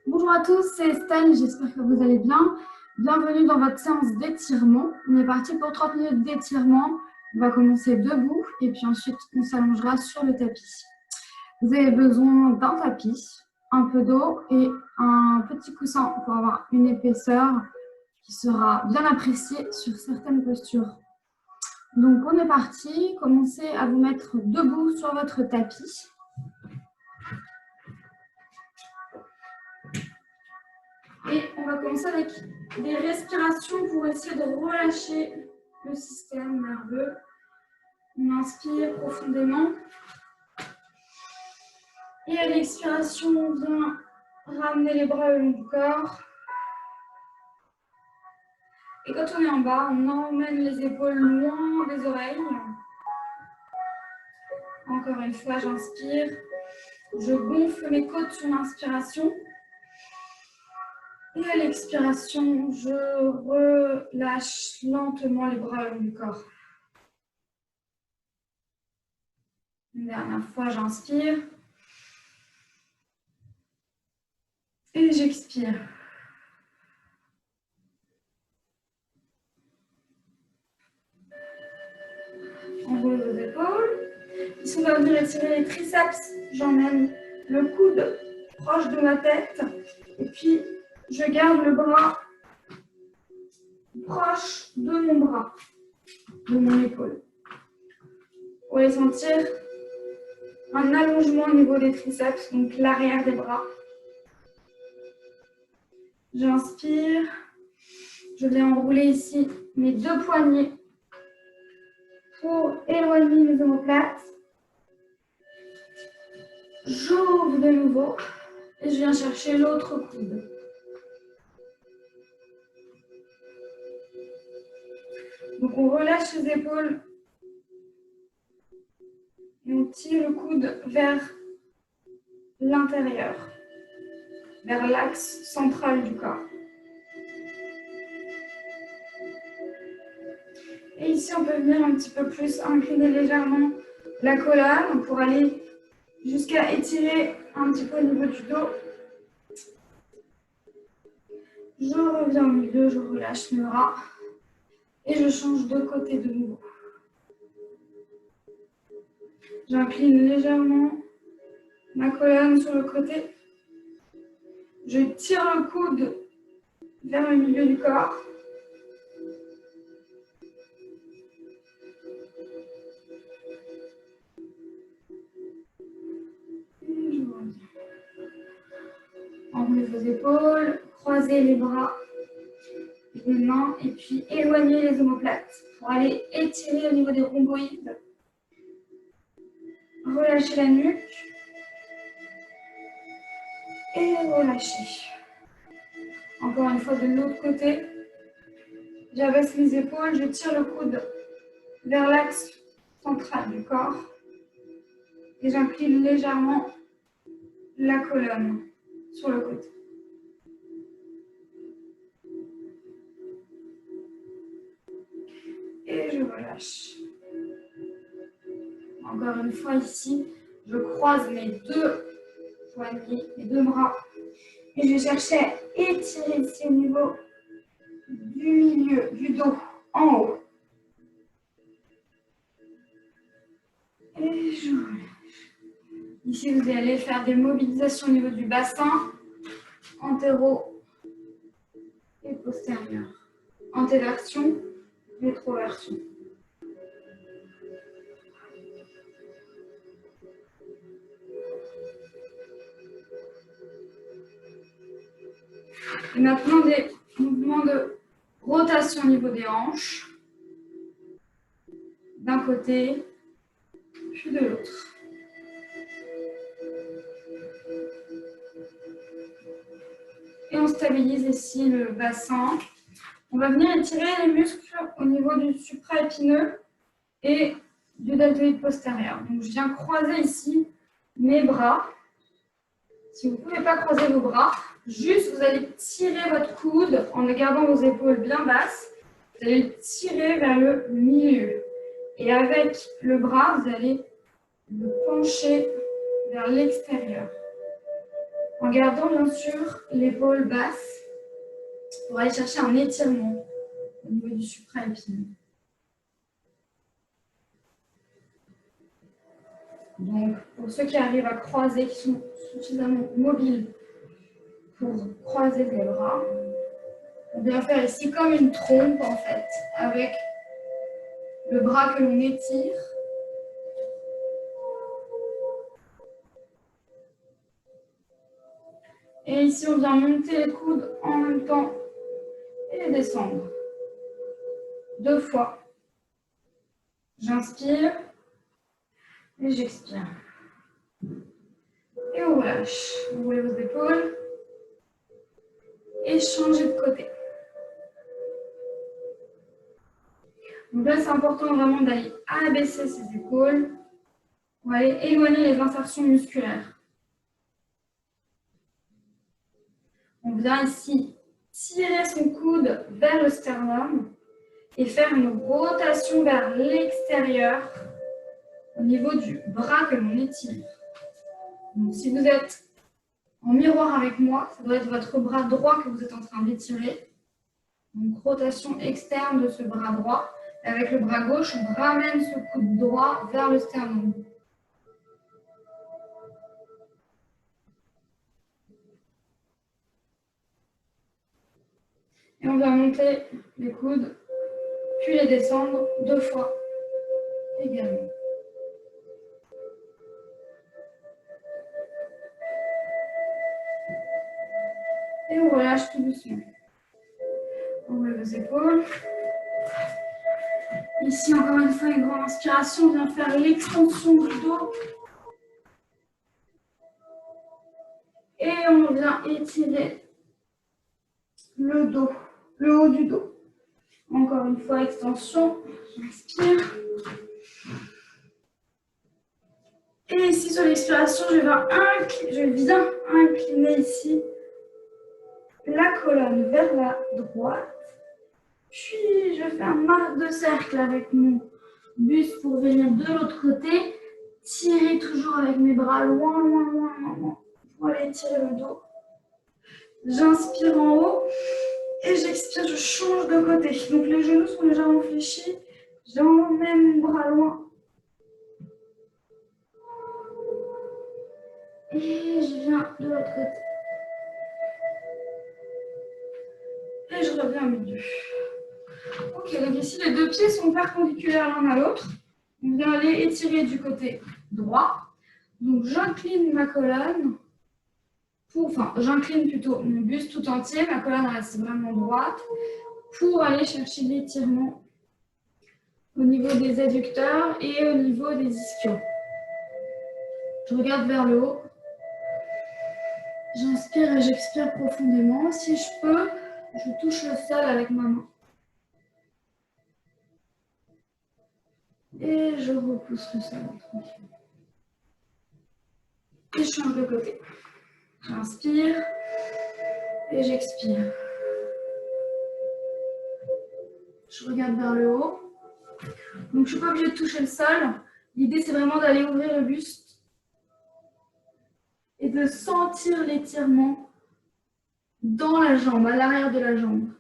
Bonjour à tous, c'est Estelle, j'espère que vous allez bien. Bienvenue dans votre séance d'étirement. On est parti pour 30 minutes d'étirement. On va commencer debout et puis ensuite on s'allongera sur le tapis. Vous avez besoin d'un tapis, un peu d'eau et un petit coussin pour avoir une épaisseur qui sera bien appréciée sur certaines postures. Donc on est parti, commencez à vous mettre debout sur votre tapis. Et on va commencer avec des respirations pour essayer de relâcher le système nerveux. On inspire profondément. Et à l'expiration, on vient ramener les bras le long du corps. Et quand on est en bas, on emmène les épaules loin des oreilles. Encore une fois, j'inspire. Je gonfle mes côtes sur l'inspiration. Et à l'expiration, je relâche lentement les bras le long du corps. Une dernière fois, j'inspire. Et j'expire. Enroulez vos épaules. Ici, on va venir étirer les triceps. J'emmène le coude proche de ma tête. Et puis, je garde le bras proche de mon bras, de mon épaule. Vous allez sentir un allongement au niveau des triceps, donc l'arrière des bras. J'inspire. Je vais enrouler ici mes deux poignets pour éloigner mes omoplates. J'ouvre de nouveau et je viens chercher l'autre coude. Donc on relâche les épaules et on tire le coude vers l'intérieur, vers l'axe central du corps. Et ici, on peut venir un petit peu plus incliner légèrement la colonne pour aller jusqu'à étirer un petit peu au niveau du dos. Je reviens au milieu, je relâche mes bras et je change de côté de nouveau. J'incline légèrement ma colonne sur le côté. Je tire le coude vers le milieu du corps. Et je reviens. Enroulez vos épaules, croisez les bras, les mains et puis éloignez les omoplates pour aller étirer au niveau des rhomboïdes. Relâchez la nuque et relâchez. Encore une fois de l'autre côté. J'abaisse les épaules, je tire le coude vers l'axe central du corps et j'incline légèrement la colonne sur le côté. Et je relâche. Encore une fois ici, je croise mes deux poignets, mes deux bras et je vais chercher à étirer ici au niveau du milieu, du dos, en haut. Et je relâche. Ici, vous allez faire des mobilisations au niveau du bassin, antéro et postérieur. Antéversion, rétroversion. Et maintenant, des mouvements de rotation au niveau des hanches, d'un côté, puis de l'autre. Et on stabilise ici le bassin. On va venir étirer les muscles au niveau du supraépineux et du deltoïde postérieur. Donc, je viens croiser ici mes bras. Si vous ne pouvez pas croiser vos bras, juste vous allez tirer votre coude en gardant vos épaules bien basses. Vous allez le tirer vers le milieu. Et avec le bras, vous allez le pencher vers l'extérieur. En gardant bien sûr l'épaule basse pour aller chercher un étirement au niveau du supra-épineux. Donc, pour ceux qui arrivent à croiser, qui sont suffisamment mobiles pour croiser les bras, on vient faire ici comme une trompe en fait, avec le bras que l'on étire. Et ici, on vient monter les coudes en même temps et les descendre. 2 fois. J'inspire et j'expire. Et on relâche. Vous roulez vos épaules et changez de côté. Donc là, c'est important vraiment d'aller abaisser ses épaules pour aller éloigner les insertions musculaires. On vient ici tirer son coude vers le sternum et faire une rotation vers l'extérieur au niveau du bras que l'on étire. Donc, si vous êtes en miroir avec moi, ça doit être votre bras droit que vous êtes en train d'étirer. Donc, rotation externe de ce bras droit. Avec le bras gauche, on ramène ce coude droit vers le sternum. Et on va monter les coudes, puis les descendre 2 fois également. Et on relâche tout doucement. On ouvre les épaules. Ici, encore une fois, une grande inspiration. On vient faire l'extension du dos. Et on vient étirer le dos, le haut du dos. Encore une fois, extension. J'inspire. Et ici, sur l'expiration, je viens incliner ici la colonne vers la droite. Puis, je fais un marque de cercle avec mon buste pour venir de l'autre côté. Tirer toujours avec mes bras loin, loin, loin, loin, loin. Pour aller tirer le dos. J'inspire en haut et j'expire, je change de côté. Donc, les genoux sont légèrement fléchis. J'emmène mon bras loin. Et je viens de l'autre côté. Et je reviens au milieu. Ok, donc ici, les 2 pieds sont perpendiculaires l'un à l'autre. On vient aller étirer du côté droit. Donc, j'incline ma colonne. J'incline plutôt mon buste tout entier. Ma colonne reste vraiment droite. Pour aller chercher l'étirement au niveau des adducteurs et au niveau des ischios. Je regarde vers le haut. J'inspire et j'expire profondément. Si je peux, je touche le sol avec ma main. Et je repousse le sol tranquillement. Et je change de côté. J'inspire et j'expire. Je regarde vers le haut. Donc, je ne suis pas obligée de toucher le sol. L'idée, c'est vraiment d'aller ouvrir le buste et de sentir l'étirement dans la jambe, à l'arrière de la jambe.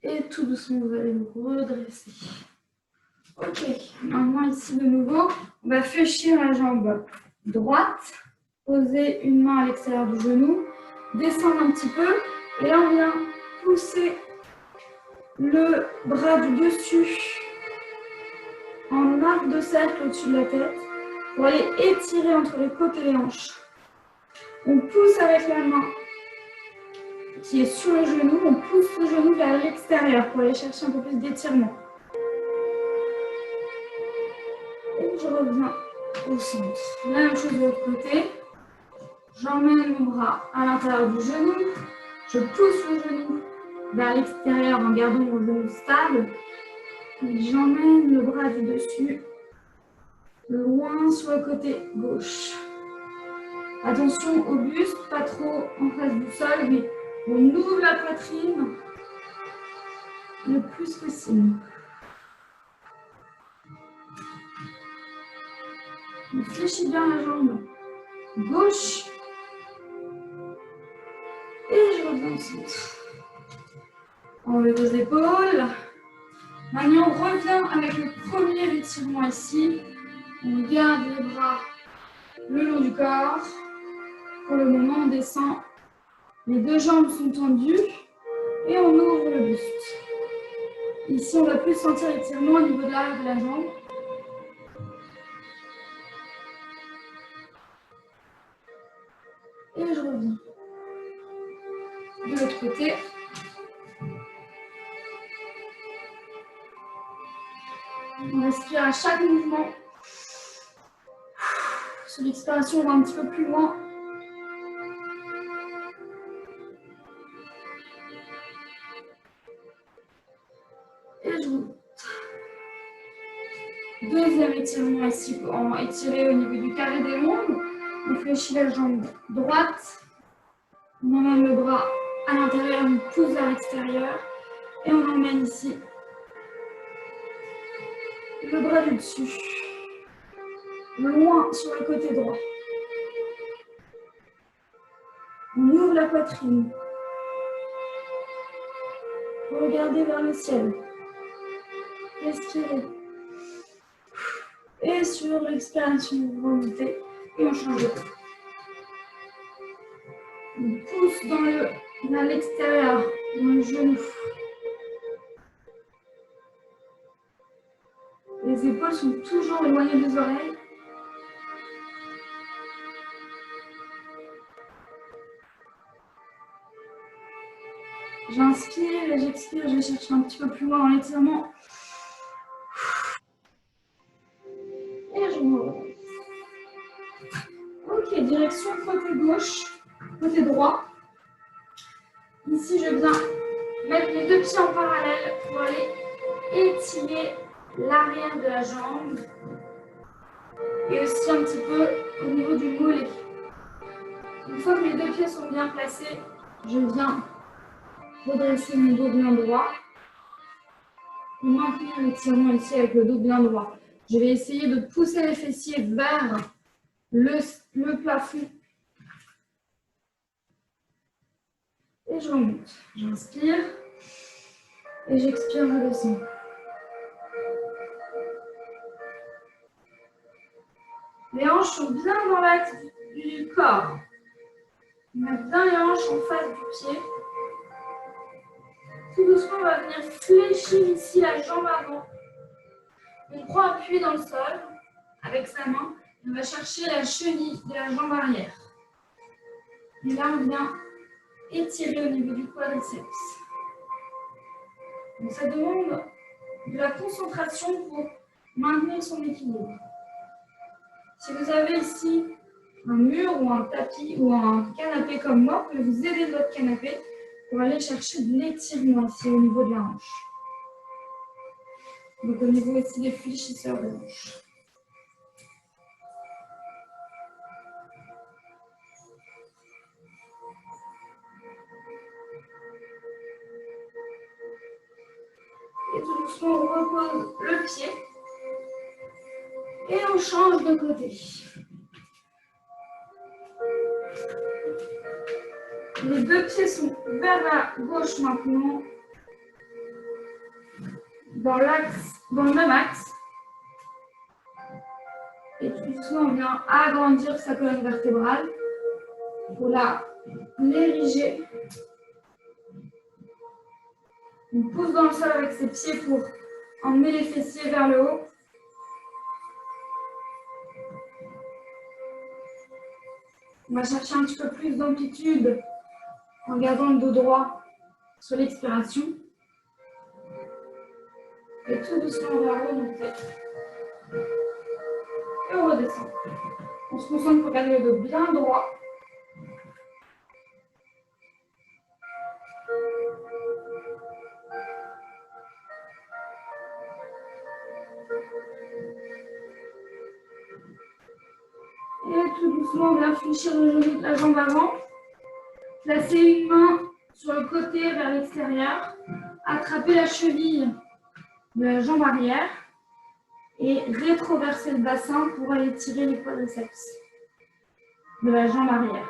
Et tout doucement, vous allez vous redresser. Ok, maintenant ici de nouveau, on va fléchir la jambe droite, poser une main à l'extérieur du genou, descendre un petit peu, et là on vient pousser le bras du dessus en arc de cercle au-dessus de la tête pour aller étirer entre les côtes et les hanches. On pousse avec la main qui est sur le genou, on pousse le genou vers l'extérieur pour aller chercher un peu plus d'étirement. Et je reviens au centre. La même chose de l'autre côté. J'emmène mon bras à l'intérieur du genou. Je pousse le genou vers l'extérieur en gardant mon genou stable. Et j'emmène le bras du dessus loin sur le côté gauche. Attention au buste, pas trop en face du sol, mais on ouvre la poitrine le plus possible. On fléchit bien la jambe gauche. Et je reviens au centre. Enlevez vos épaules. Maintenant, on revient avec le premier étirement ici. On garde les bras le long du corps. Pour le moment, on descend. Les deux jambes sont tendues. Et on ouvre le buste. Ici, on va plus sentir l'étirement au niveau de l'arrière de la jambe. Et je reviens. De l'autre côté. On respire à chaque mouvement. Sur l'expiration, on va un petit peu plus loin. Et je remonte. Deuxième étirement ici, en étiré au niveau du carré des lombes. On fléchit la jambe droite. On emmène le bras à l'intérieur, on pousse vers l'extérieur. Et on emmène ici le bras du dessus. Loin sur le côté droit. On ouvre la poitrine. Regardez vers le ciel. Respirez. Et sur l'expiration, vous remontez et on change de côté. On pousse vers l'extérieur, dans le genou. Les épaules sont toujours éloignées des oreilles. J'inspire et j'expire, je vais chercher un petit peu plus loin dans l'étirement. Et je me relance. Ok, direction côté gauche, côté droit. Ici, je viens mettre les deux pieds en parallèle pour aller étirer l'arrière de la jambe. Et aussi un petit peu au niveau du mollet. Une fois que les deux pieds sont bien placés, je viens redresser mon dos bien droit. Et maintenir l'étirement ici avec le dos bien droit. Je vais essayer de pousser les fessiers vers le plafond. Et je remonte. J'inspire. Et j'expire, je descends. Les hanches sont bien dans l'axe du corps. On met bien les hanches en face du pied. Tout doucement, on va venir fléchir ici la jambe avant. On prend appui dans le sol avec sa main. On va chercher la cheville de la jambe arrière. Et là, on vient étirer au niveau du quadriceps. Donc, ça demande de la concentration pour maintenir son équilibre. Si vous avez ici un mur ou un tapis ou un canapé comme moi, vous pouvez vous aider de votre canapé pour aller chercher de l'étirement ici au niveau de la hanche. Donc au niveau aussi des fléchisseurs de hanche. Et tout doucement, on repose le pied et on change de côté. Les deux pieds sont vers la gauche maintenant, dans le même axe. Et tout doucement, on vient agrandir sa colonne vertébrale pour l'ériger. On pousse dans le sol avec ses pieds pour emmener les fessiers vers le haut. On va chercher un petit peu plus d'amplitude en gardant le dos droit sur l'expiration. Et tout doucement, on va remonter. Et on redescend. On se concentre pour garder le dos bien droit. Et tout doucement, on vient fléchir le genou de la jambe avant. Placer une main sur le côté vers l'extérieur. attraper la cheville de la jambe arrière et rétroverser le bassin pour aller tirer les quadriceps de la jambe arrière.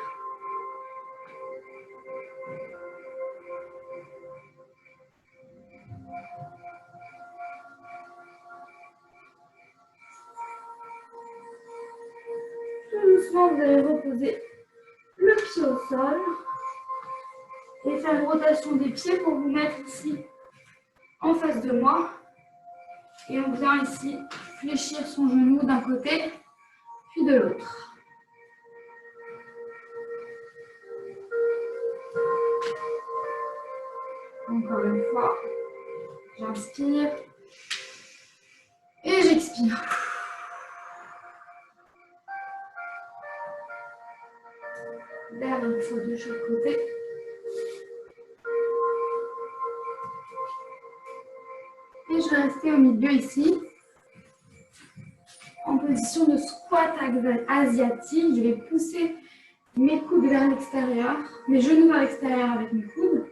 Tout doucement, vous allez reposer le pied au sol et faire une rotation des pieds pour vous mettre ici en face de moi. Et on vient ici fléchir son genou d'un côté puis de l'autre. Encore une fois, j'inspire et j'expire. Vers une fois de chaque côté. Et je vais rester au milieu ici, en position de squat asiatique. Je vais pousser mes coudes vers l'extérieur, mes genoux vers l'extérieur avec mes coudes.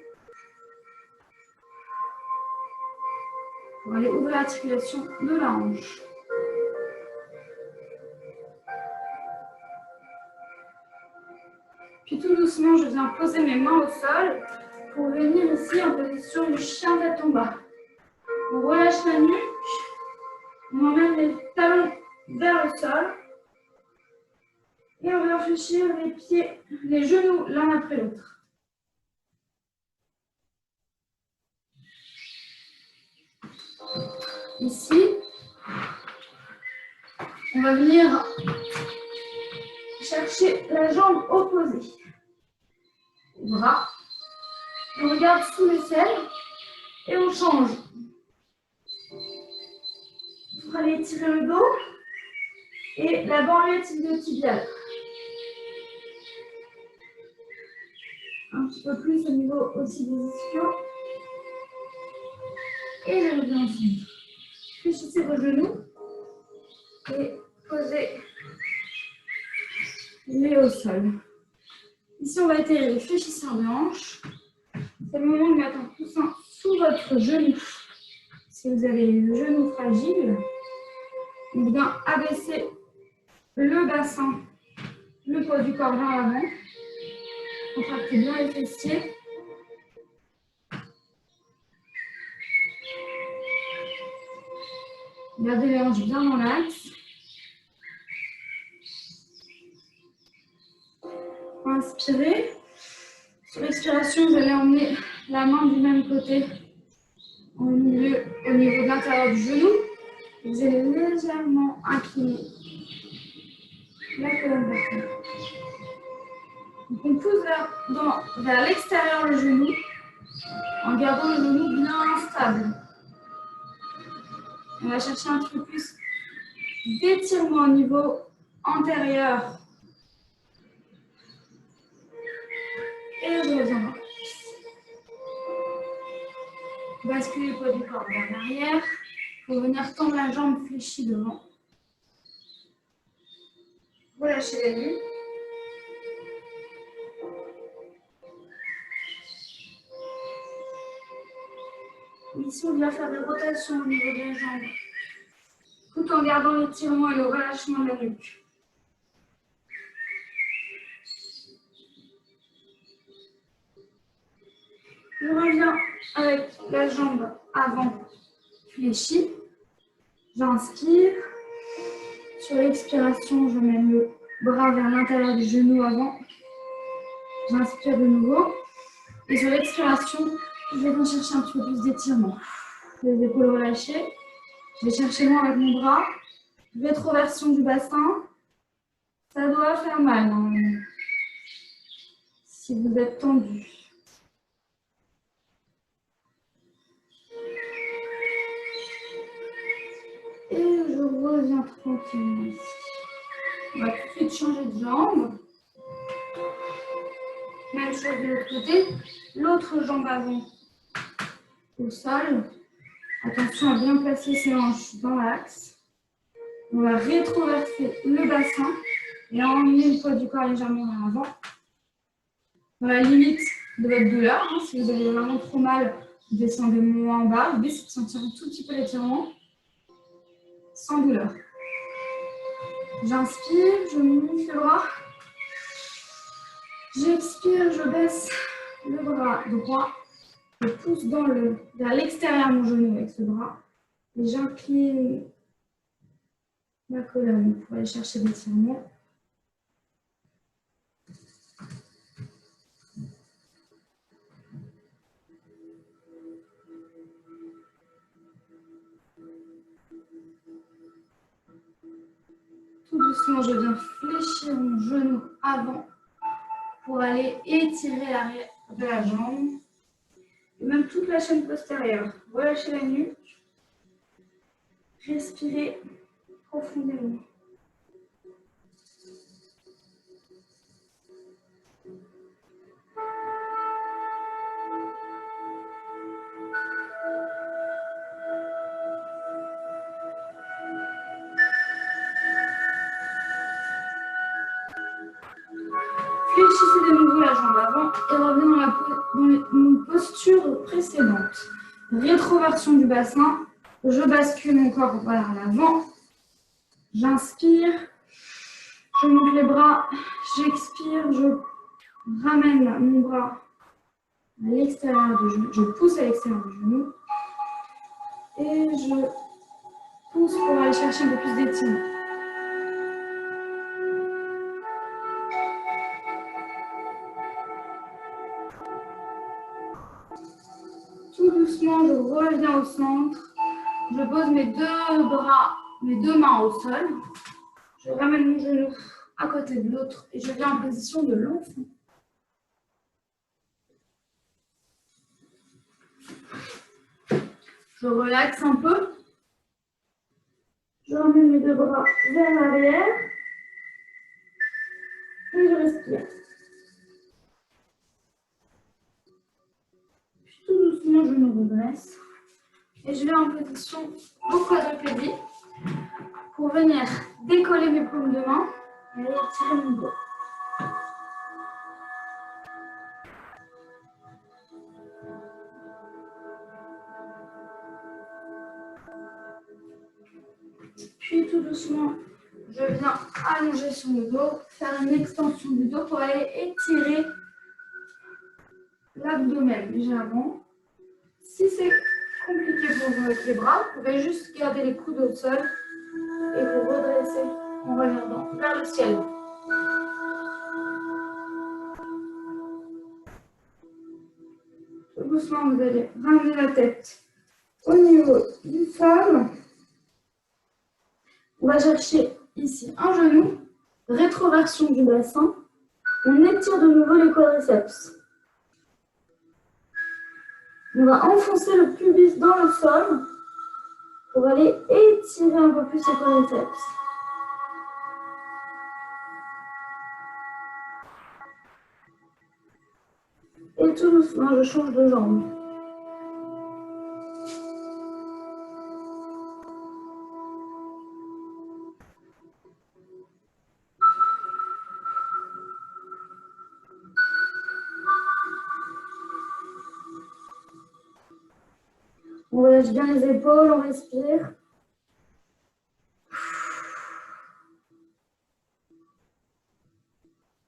Pour aller ouvrir l'articulation de la hanche. Puis tout doucement, je viens poser mes mains au sol pour venir ici en position du chien tête en bas. On relâche la nuque, on emmène les talons vers le sol et on va fléchir les pieds, les genoux l'un après l'autre. Ici, on va venir chercher la jambe opposée. Bras. On regarde sous l'aisselle et on change. Pour aller étirer le dos et la banlieue tibio-tibiale. Un petit peu plus au niveau aussi des ischios. Et je reviens ensemble. Fléchissez vos genoux et posez les au sol. Ici, on va étirer les fléchisseurs de hanches. C'est le moment de mettre un coussin sous votre genou. Si vous avez le genou fragile, on vient abaisser le bassin, le poids du corps vers l'avant. Contractez bien les fessiers. Gardez les hanches bien dans l'axe. Inspirez. Sur l'expiration, vous allez emmener la main du même côté au milieu, au niveau de l'intérieur du genou. Vous allez légèrement incliner la colonne vertébrale. Donc on pousse vers l'extérieur le genou en gardant le genou bien stable. On va chercher un petit peu plus d'étirement au niveau antérieur. Et je reviens dans la cuisse. Basculez le poids du corps vers l'arrière pour venir tendre la jambe fléchie devant. Relâchez la nuque. Ici, on vient faire des rotations au niveau des jambes, tout en gardant l'étirement et le relâchement de la nuque. Je reviens avec la jambe avant fléchie. J'inspire. Sur l'expiration, je mène le bras vers l'intérieur du genou avant. J'inspire de nouveau. Et sur l'expiration, je vais venir chercher un petit peu plus d'étirement. Les épaules relâchées. Je vais chercher loin avec mon bras. Rétroversion du bassin. Ça doit faire mal normalement. Si vous êtes tendu. Et je reviens tranquillement ici. On va tout de suite changer de jambe. Même chose de l'autre côté. L'autre jambe avant au sol. Attention à bien placer ses hanches dans l'axe. On va rétroverser le bassin et emmener le poids du corps légèrement vers l'avant. Dans la limite de votre douleur, si vous avez vraiment trop mal, Descendez moins en bas. L'idée, c'est de sentir un tout petit peu l'étirement, sans douleur. J'inspire, je monte le bras. J'expire, je baisse le bras droit. Je pousse vers l'extérieur mon genou avec ce bras. Et j'incline ma colonne pour aller chercher l'étirement. Tout doucement, je viens fléchir mon genou avant pour aller étirer l'arrière de la jambe. Et même toute la chaîne postérieure. Relâchez la nuque. Respirez profondément. Fléchissez de nouveau la jambe avant et revenez dans une posture précédente. Rétroversion du bassin. Je bascule mon corps vers l'avant. J'inspire. Je monte les bras. J'expire. Je ramène mon bras à l'extérieur du genou. Je pousse à l'extérieur du genou. Et je pousse pour aller chercher un peu plus d'étirement. Tout doucement, je reviens au centre. Je pose mes deux mains au sol. Je ramène mon genou à côté de l'autre et je viens en position de l'enfant. Je relaxe un peu. Je ramène mes deux bras vers l'arrière. Et je respire. Puis tout doucement, je me redresse. Et je vais en position au quadrupédie pour venir décoller mes paumes de main et aller tirer mon dos. Puis tout doucement, je viens allonger sur le dos, faire une extension du dos pour aller étirer l'abdomen légèrement. Si c'est compliqué pour vous avec les bras, vous pouvez juste garder les coudes au sol et vous redresser en regardant vers le ciel. Tout doucement, vous allez ramener la tête au niveau du sol. On va chercher ici un genou, rétroversion du bassin. On étire de nouveau les quadriceps. On va enfoncer le pubis dans le sol pour aller étirer un peu plus les quadriceps. Et tout doucement, je change de jambe. On relâche bien les épaules, on respire.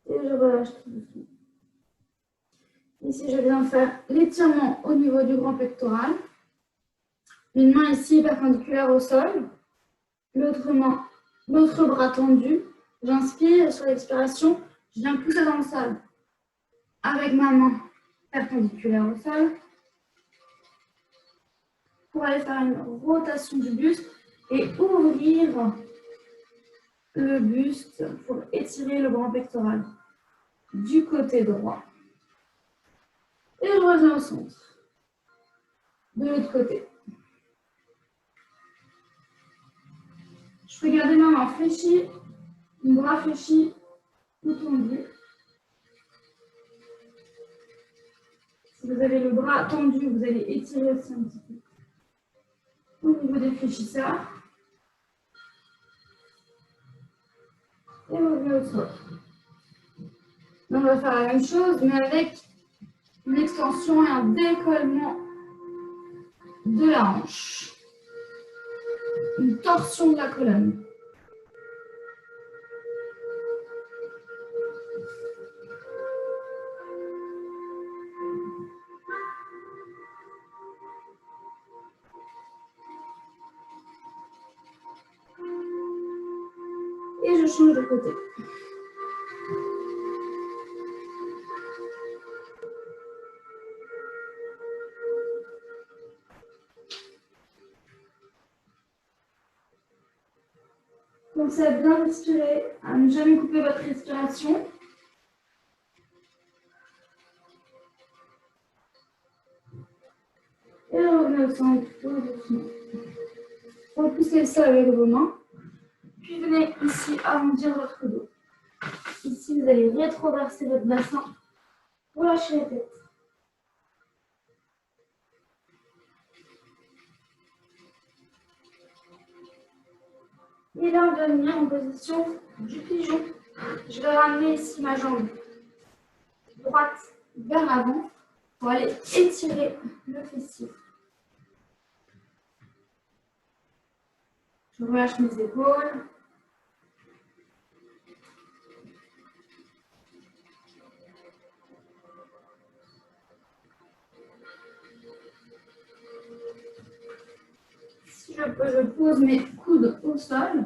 Et je relâche tout doucement. Ici, je viens faire l'étirement au niveau du grand pectoral. Une main ici perpendiculaire au sol. L'autre bras tendu. J'inspire et sur l'expiration, je viens pousser dans le sol. Avec ma main perpendiculaire au sol. Pour aller faire une rotation du buste et ouvrir le buste pour étirer le grand pectoral du côté droit. Et je reviens au centre. De l'autre côté. Je peux garder ma main fléchie, mon bras fléchi ou tendu. Si vous avez le bras tendu, vous allez étirer aussi un petit peu au niveau des fléchisseurs. Et revenez au sol. On va faire la même chose, mais avec une extension et un décollement de la hanche. Une torsion de la colonne. Et je change de côté. Pensez à bien respirer, à ne jamais couper votre respiration. Et revenez au centre tout doucement. Repoussez le sol avec vos mains. Puis venez ici arrondir votre dos. Ici, vous allez rétroverser votre bassin. Relâchez la tête. Et là, on va venir en position du pigeon. Je vais ramener ici ma jambe droite vers l'avant pour aller étirer le fessier. Je relâche mes épaules. Si je pose mes coudes au sol.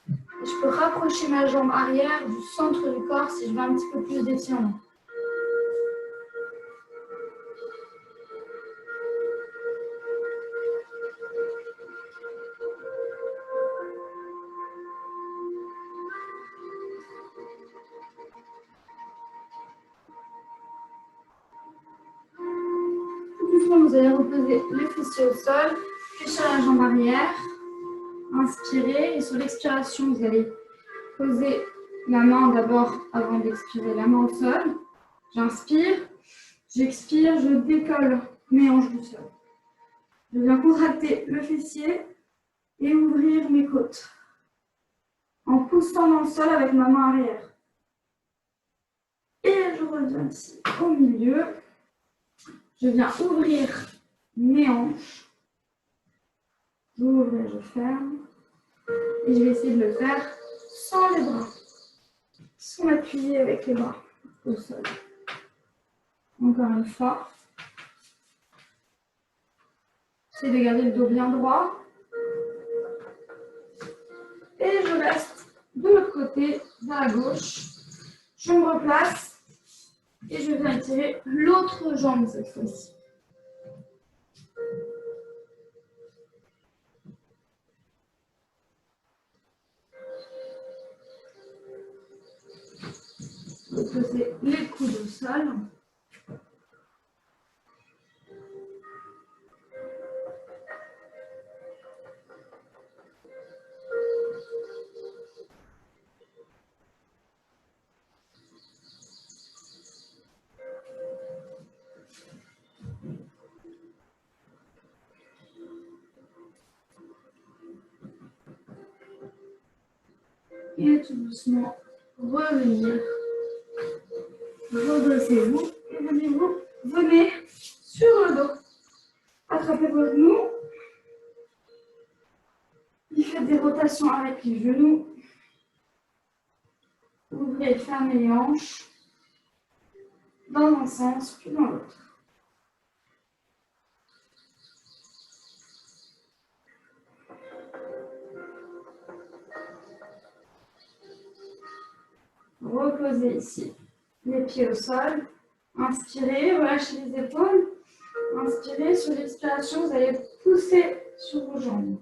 Et je peux rapprocher ma jambe arrière du centre du corps si je veux un petit peu plus d'étirement. Doucement, vous allez reposer les fessiers au sol, fléchir la jambe arrière, inspirez et sur l'expiration, vous allez poser la main d'abord avant d'expirer, la main au sol. J'inspire, j'expire, je décolle mes hanches du sol. Je viens contracter le fessier et ouvrir mes côtes en poussant dans le sol avec ma main arrière. Et je reviens ici au milieu. Je viens ouvrir mes hanches. J'ouvre et je ferme. Et je vais essayer de le faire sans les bras, sans m'appuyer avec les bras au sol. Encore une fois. J'essaie de garder le dos bien droit. Et je reste de l'autre côté, vers la gauche. Je me replace et je viens étirer l'autre jambe cette fois-ci. Reposer les coudes au sol. Et tout doucement, revenir. Redressez-vous et venez sur le dos. Attrapez vos genoux. Et faites des rotations avec les genoux. Ouvrez et fermez les hanches dans un sens puis dans l'autre. Reposez ici les pieds au sol. Inspirez, relâchez les épaules. Inspirez, sur l'expiration, vous allez pousser sur vos jambes.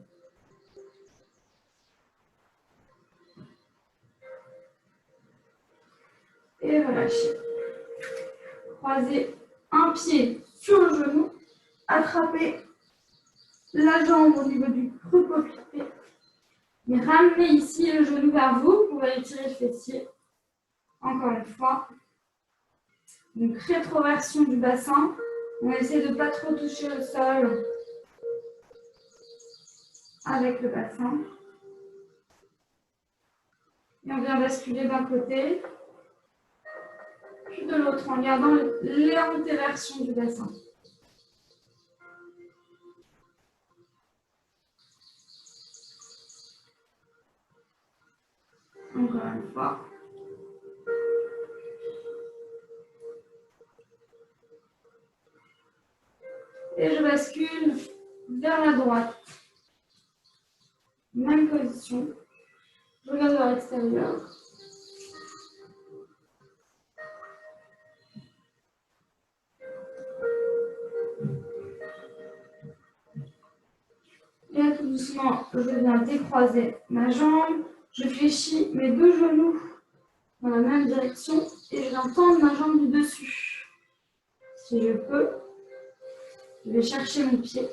Et relâchez. Croisez un pied sur le genou. Attrapez la jambe au niveau du creux poplité. Et ramenez ici le genou vers vous pour aller tirer le fessier. Encore une fois. Donc rétroversion du bassin. On essaie de ne pas trop toucher le sol avec le bassin. Et on vient basculer d'un côté, puis de l'autre en gardant l'antéversion du bassin. Encore une fois. Et je bascule vers la droite. Même position. Je regarde vers l'extérieur. Et là, tout doucement, je viens décroiser ma jambe. Je fléchis mes deux genoux dans la même direction et je viens tendre ma jambe du dessus. Si je peux, je vais chercher mon pied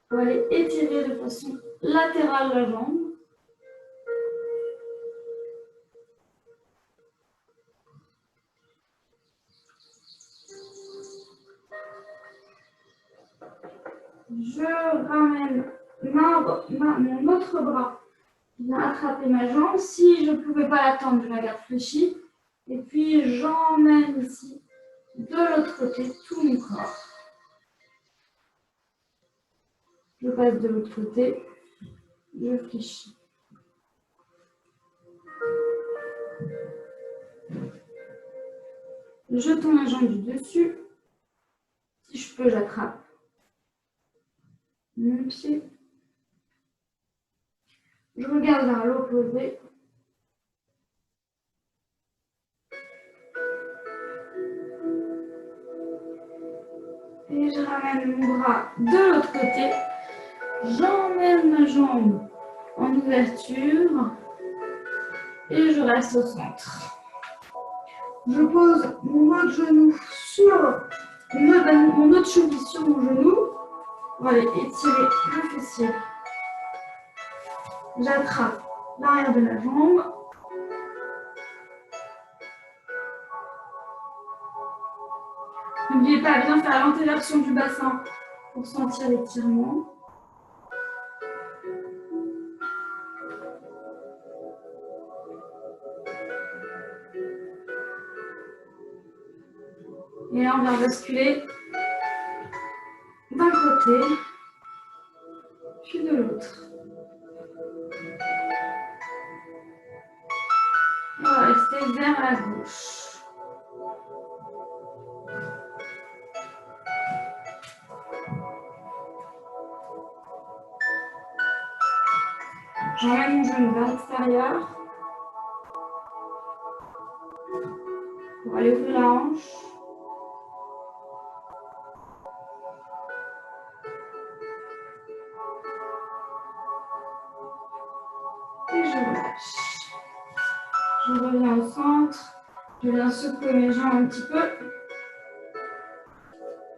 pour aller étirer de façon latérale la jambe. Je ramène mon autre bras, je viens attraper ma jambe. Si je ne pouvais pas la tendre, je la garde fléchie. Et puis j'emmène ici de l'autre côté tout mon corps. Je passe de l'autre côté, je fléchis. Je tends ma jambe du dessus. Si je peux, j'attrape mon pied. Je regarde vers l'opposé. Et je ramène mon bras de l'autre côté. J'emmène ma jambe en ouverture. Et je reste au centre. Je pose mon autre genou sur mon autre cheville sur mon genou. Pour aller étirer le fessier. J'attrape l'arrière de la jambe. N'oubliez pas de bien faire l'antéversion du bassin pour sentir l'étirement. Et là, on va basculer d'un côté, puis de l'autre. On va rester vers la gauche. J'emmène mon genou vers l'extérieur pour aller ouvrir la hanche. Et je relâche. Je reviens au centre. Je viens secouer mes jambes un petit peu.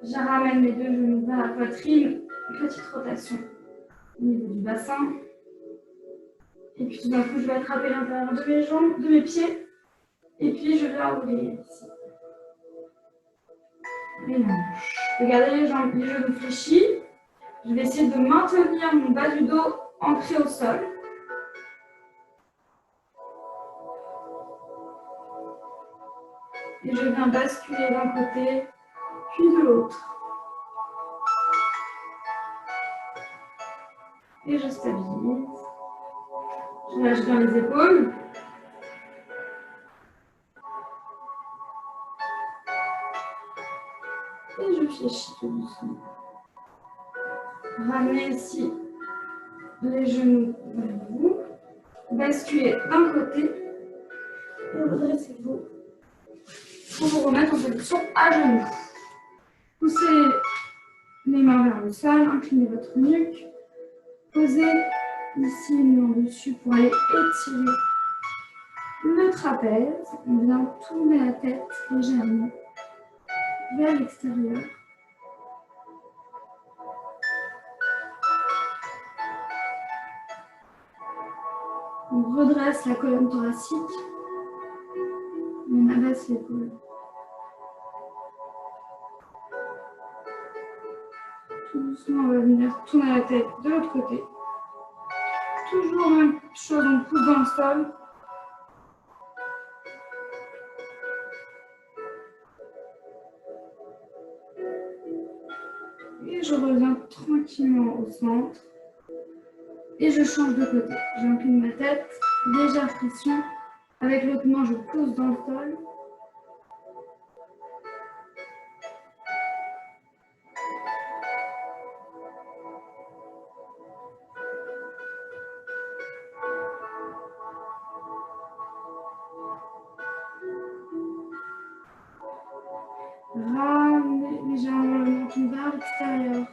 Je ramène mes deux genoux vers la poitrine. Petite rotation au niveau du bassin. Et puis tout d'un coup, je vais attraper l'intérieur de mes jambes, de mes pieds. Et puis je viens ouvrir ici. Et la hanche. Regardez les jambes, les genoux fléchis. Je vais essayer de maintenir mon bas du dos ancré au sol. Et je viens basculer d'un côté, puis de l'autre. Et je stabilise. Je lâche bien les épaules. Et je fléchis tout doucement. Ramenez ici les genoux vers vous. Basculez d'un côté. Et redressez-vous pour vous remettre en position à genoux. Poussez les mains vers le sol, inclinez votre nuque. Posez ici les mains dessus pour aller étirer le trapèze. On vient tourner la tête légèrement vers l'extérieur. On redresse la colonne thoracique. On abaisse l'épaule. Tout doucement, on va venir tourner la tête de l'autre côté. Toujours la même chose, on pousse dans le sol. Et je reviens tranquillement au centre. Et je change de côté. J'incline ma tête légère pression. Avec l'autre main, je pousse dans le sol. Ramenez légèrement le menton vers l'extérieur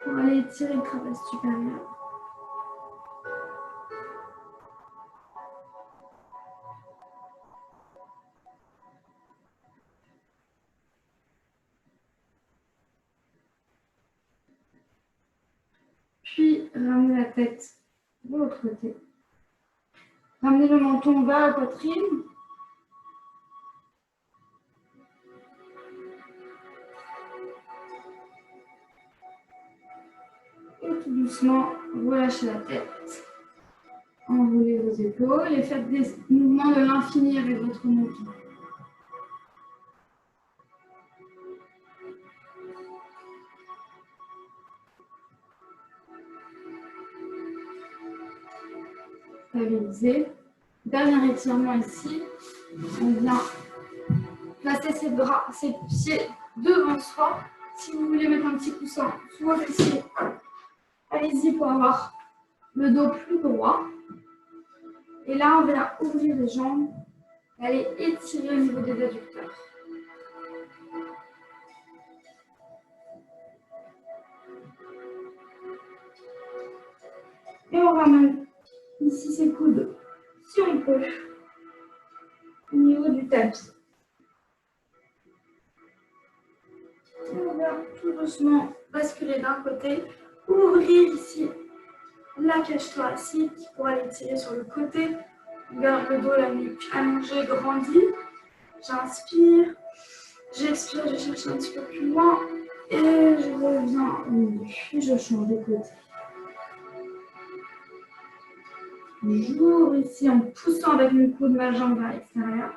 pour aller étirer le trapèze supérieur. Puis, ramenez la tête de l'autre côté. Ramenez le menton vers la poitrine. Et tout doucement, relâchez la tête. Enroulez vos épaules et faites des mouvements de l'infini avec votre menton. Stabilisez. Dernier étirement ici. On vient placer ses bras, ses pieds devant soi. Si vous voulez mettre un petit coussin sous vos fessiers, allez-y pour avoir le dos plus droit. Et là, on vient ouvrir les jambes et aller étirer au niveau des adducteurs. Et on ramène ici ses coudes, si on peut, au niveau du tapis. Et on va tout doucement basculer d'un côté, ouvrir ici la cage thoracique pour aller tirer sur le côté. Garde le dos, la nuque allongée, grandie. J'inspire, j'expire, je cherche un petit peu plus loin et je reviens au milieu. Et je change de côté. J'ouvre ici en poussant avec le coude ma jambe vers l'extérieur.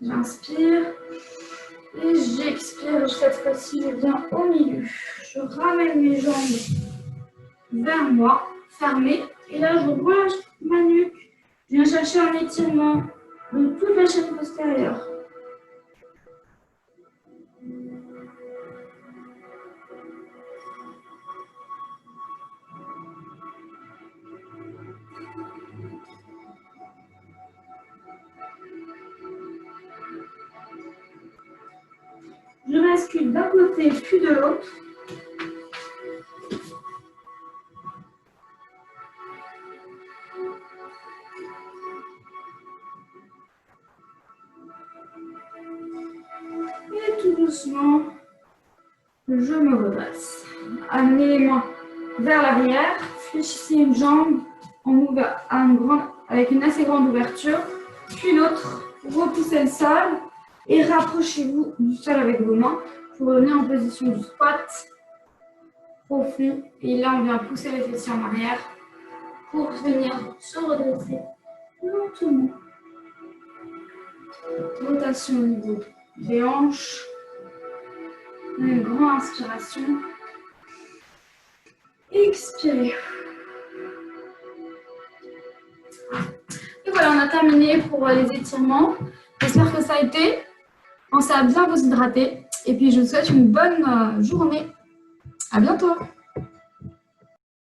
J'inspire et j'expire. Cette fois-ci, je viens au milieu. Je ramène mes jambes vers moi, fermées. Et là, je relâche ma nuque. Je viens chercher un étirement de toute la chaîne postérieure. Je bascule d'un côté puis de l'autre. Et tout doucement, je me redresse. Amenez les mains vers l'arrière, fléchissez une jambe avec une assez grande ouverture, puis l'autre, repoussez le sol et rapprochez-vous du sol avec vos mains pour revenir en position du squat profond. Et là, on vient pousser les fessiers en arrière pour venir se redresser lentement. Rotation au niveau des hanches. Une grande inspiration. Expirez. Et voilà, on a terminé pour les étirements. J'espère que ça a été. Pensez à bien vous hydrater. Et puis, je vous souhaite une bonne journée. À bientôt.